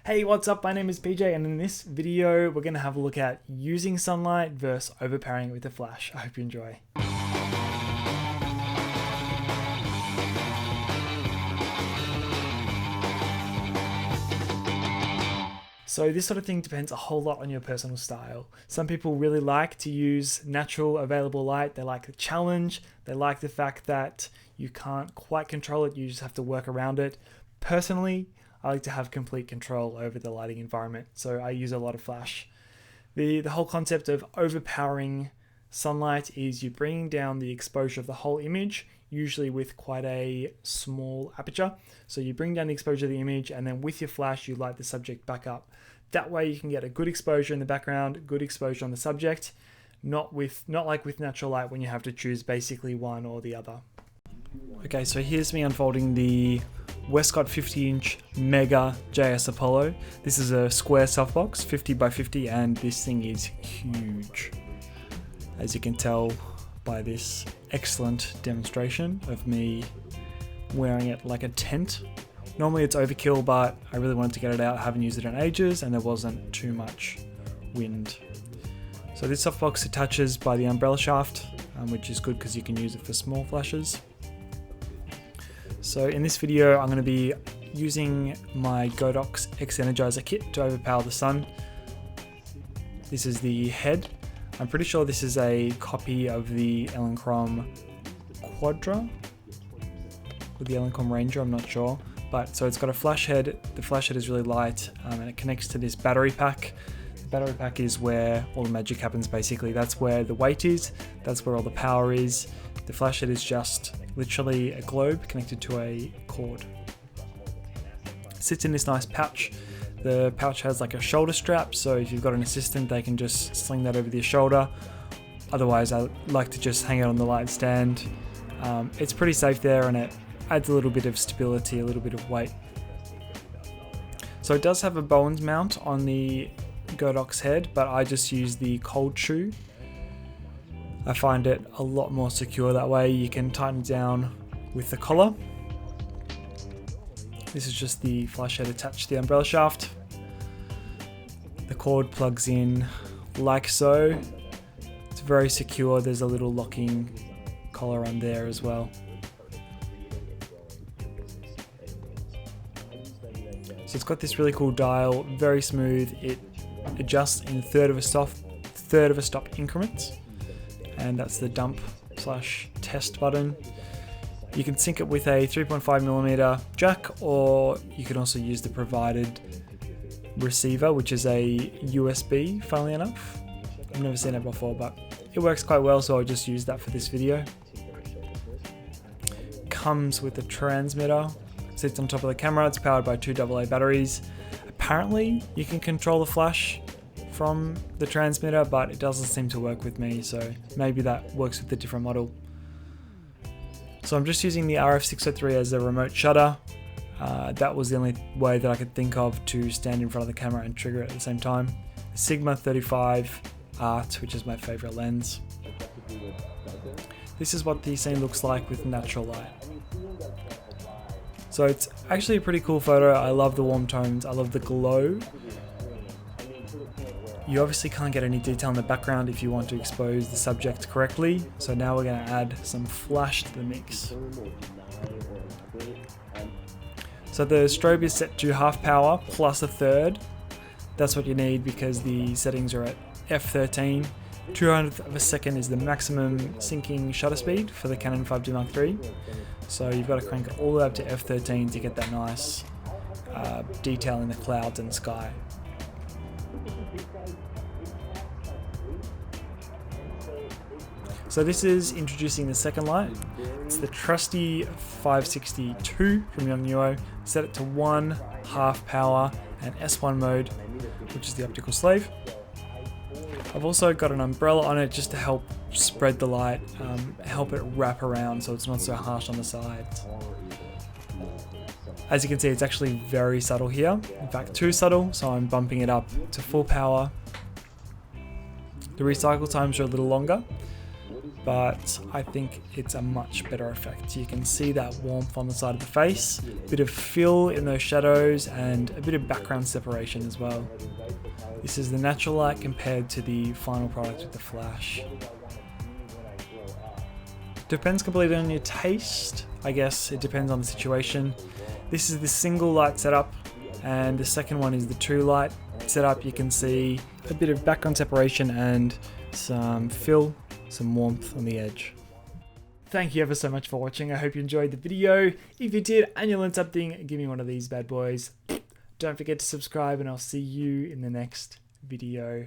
Hey, what's up? My name is PJ, and in this video, we're going to have a look at using sunlight versus overpowering it with a flash. I hope you enjoy. So this sort of thing depends a whole lot on your personal style. Some people really like to use natural available light. They like the challenge. They like the fact that you can't quite control it. You just have to work around it. Personally, I like to have complete control over the lighting environment, so I use a lot of flash. The whole concept of overpowering sunlight is you bringing down the exposure of the whole image, usually with quite a small aperture. So you bring down the exposure of the image, and then with your flash, you light the subject back up. That way you can get a good exposure in the background, good exposure on the subject, not like with natural light when you have to choose basically one or the other. Okay, so here's me unfolding the Westcott 50-inch Mega JS Apollo. This is a square softbox, 50 by 50, and this thing is huge. As you can tell by this excellent demonstration of me wearing it like a tent. Normally it's overkill, but I really wanted to get it out. I haven't used it in ages, and there wasn't too much wind. So this softbox attaches by the umbrella shaft, which is good because you can use it for small flashes. So in this video, I'm going to be using my Godox X Energizer kit to overpower the sun. This is the head. I'm pretty sure this is a copy of the Elinchrom Quadra or the Elinchrom Ranger, I'm not sure. But so it's got a flash head. The flash head is really light, and it connects to this battery pack. The battery pack is where all the magic happens basically. That's where the weight is, that's where all the power is. The flash head is just literally a globe connected to a cord. It sits in this nice pouch. The pouch has like a shoulder strap, so if you've got an assistant, they can just sling that over their shoulder. Otherwise, I like to just hang it on the light stand. It's pretty safe there, and it adds a little bit of stability, a little bit of weight. So it does have a Bowens mount on the Godox head, but I just use the cold shoe. I find it a lot more secure that way. You can tighten it down with the collar. This is just the flash head attached to the umbrella shaft. The cord plugs in like so. It's very secure. There's a little locking collar on there as well. So it's got this really cool dial, very smooth. It adjusts in third of a stop increments. And that's the dump/test button. You can sync it with a 3.5mm jack, or you can also use the provided receiver, which is a USB, funnily enough. I've never seen it before, but it works quite well, so I'll just use that for this video. Comes with a transmitter, sits on top of the camera. It's powered by 2 AA batteries. Apparently, you can control the flash from the transmitter, but it doesn't seem to work with me, so maybe that works with the different model. So I'm just using the RF603 as a remote shutter. That was the only way that I could think of to stand in front of the camera and trigger it at the same time. Sigma 35 Art, which is my favorite lens. This is what the scene looks like with natural light. So it's actually a pretty cool photo. I love the warm tones, I love the glow. You obviously can't get any detail in the background if you want to expose the subject correctly, so now we're going to add some flash to the mix. So the strobe is set to half power plus a third. That's what you need because the settings are at f13. 200th of a second is the maximum syncing shutter speed for the Canon 5D Mark III. So you've got to crank it all the way up to f13 to get that nice detail in the clouds and sky. So this is introducing the second light. It's the trusty 562 from Yongnuo. Set it to 1 half power and S1 mode, which is the optical slave. I've also got an umbrella on it just to help spread the light, help it wrap around so it's not so harsh on the sides. As you can see, it's actually very subtle here. In fact, too subtle, so I'm bumping it up to full power. The recycle times are a little longer. but I think it's a much better effect. You can see that warmth on the side of the face, a bit of fill in those shadows, and a bit of background separation as well. This is the natural light compared to the final product with the flash. Depends completely on your taste. I guess it depends on the situation. This is the single light setup, and the second one is the 2 light setup. You can see a bit of background separation and some fill, some warmth on the edge. Thank you ever so much for watching. I hope you enjoyed the video. If you did and you learned something, give me one of these bad boys. Don't forget to subscribe, and I'll see you in the next video.